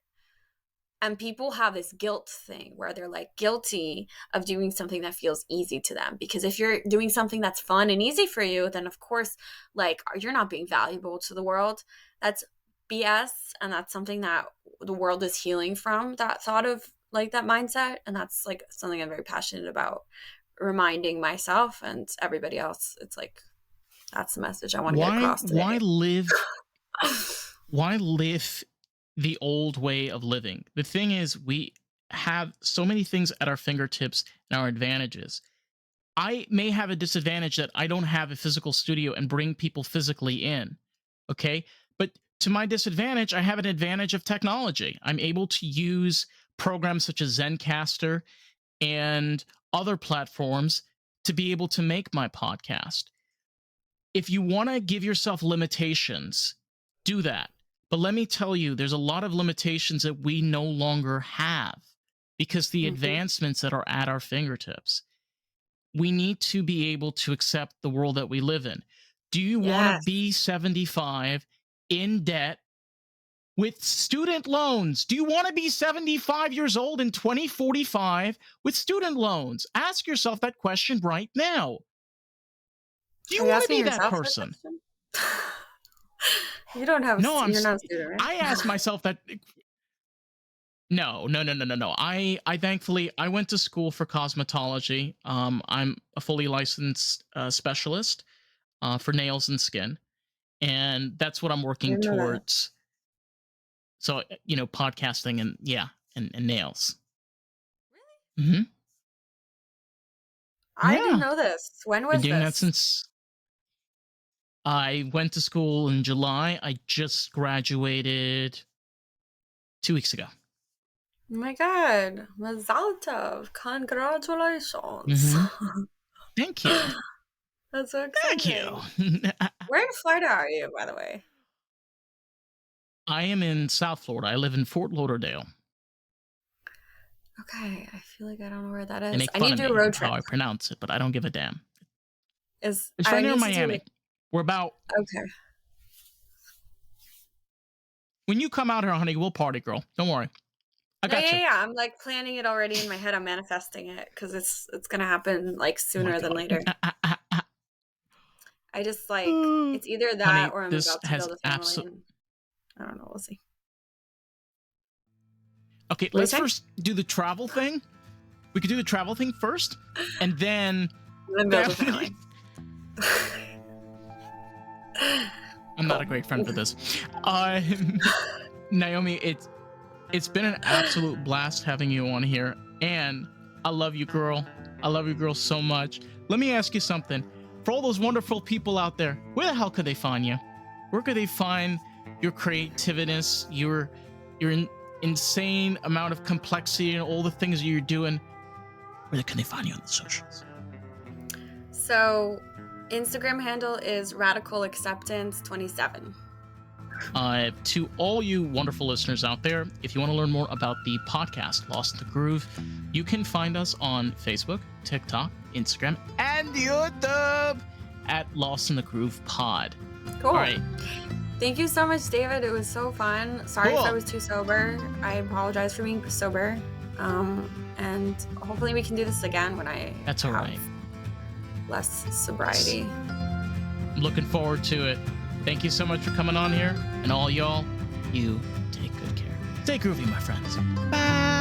And people have this guilt thing where they're like guilty of doing something that feels easy to them. Because if you're doing something that's fun and easy for you, then of course, like you're not being valuable to the world. That's BS. And that's something that the world is healing from, that thought of like that mindset. And that's like something I'm very passionate about reminding myself and everybody else. It's like That's the message I want to get across Why today. live the old way of living? The thing is, we have so many things at our fingertips and our advantages. I may have a disadvantage that I don't have a physical studio and bring people physically in. Okay. But to my disadvantage, I have an advantage of technology. I'm able to use programs such as Zencaster and other platforms to be able to make my podcast. If you want to give yourself limitations, do that. But let me tell you, there's a lot of limitations that we no longer have because the advancements that are at our fingertips. We need to be able to accept the world that we live in. Do you want to Yes. be 75 in debt with student loans? Do you want to be 75 years old in 2045 with student loans? Ask yourself that question right now. Do you Are you want to asking be that yourself that person? question? You don't have. No, You're not a student, right? I asked myself that. No. I thankfully I went to school for cosmetology. I'm a fully licensed specialist for nails and skin, and that's what I'm I working didn't know that. towards. So podcasting and and nails. Really? Mm-hmm. I didn't Yeah, know this. When been was doing that this? since I went to school in July. I just graduated 2 weeks ago. Oh my god. Mazal tov. Congratulations. Mm-hmm. Thank you. That's so Thank exciting. you. Where in Florida are you, by the way? I am in South Florida. I live in Fort Lauderdale. Okay, I feel like I don't know where that They is. make I fun need of to do a me road of how trip. I pronounce it, but I don't give a damn. It's I right near need to do Miami. We're about okay. when you come out here, honey, we'll party, girl. Don't worry. I No, got you. yeah. I'm like planning it already in my head. I'm manifesting it because it's gonna happen like Oh my sooner than god. later. I just like it's either that Honey, or I'm this about to has build a family absolute. and I don't know, we'll see. Okay, What are you let's saying? first do the travel thing. We could do the travel thing first, and then Build a family. I'm not a great friend for this. Naomi, it's been an absolute blast having you on here, and I love you, girl. I love you, girl, so much. Let me ask you something. For all those wonderful people out there, where the hell could they find you? Where could they find your creativeness, your insane amount of complexity, and all the things you're doing? Where can they find you on the socials? So Instagram handle is Radical Acceptance 27. To all you wonderful listeners out there, if you want to learn more about the podcast Lost in the Groove, you can find us on Facebook, TikTok, Instagram, and YouTube at Lost in the Groove Pod. Cool. All right. Thank you so much, David. It was so fun. Sorry Cool. if I was too sober. I apologize for being sober. And hopefully we can do this again when I That's all have right. less sobriety. I'm looking forward to it. Thank you so much for coming on here. And all y'all, you take good care. Stay groovy, my friends. Bye.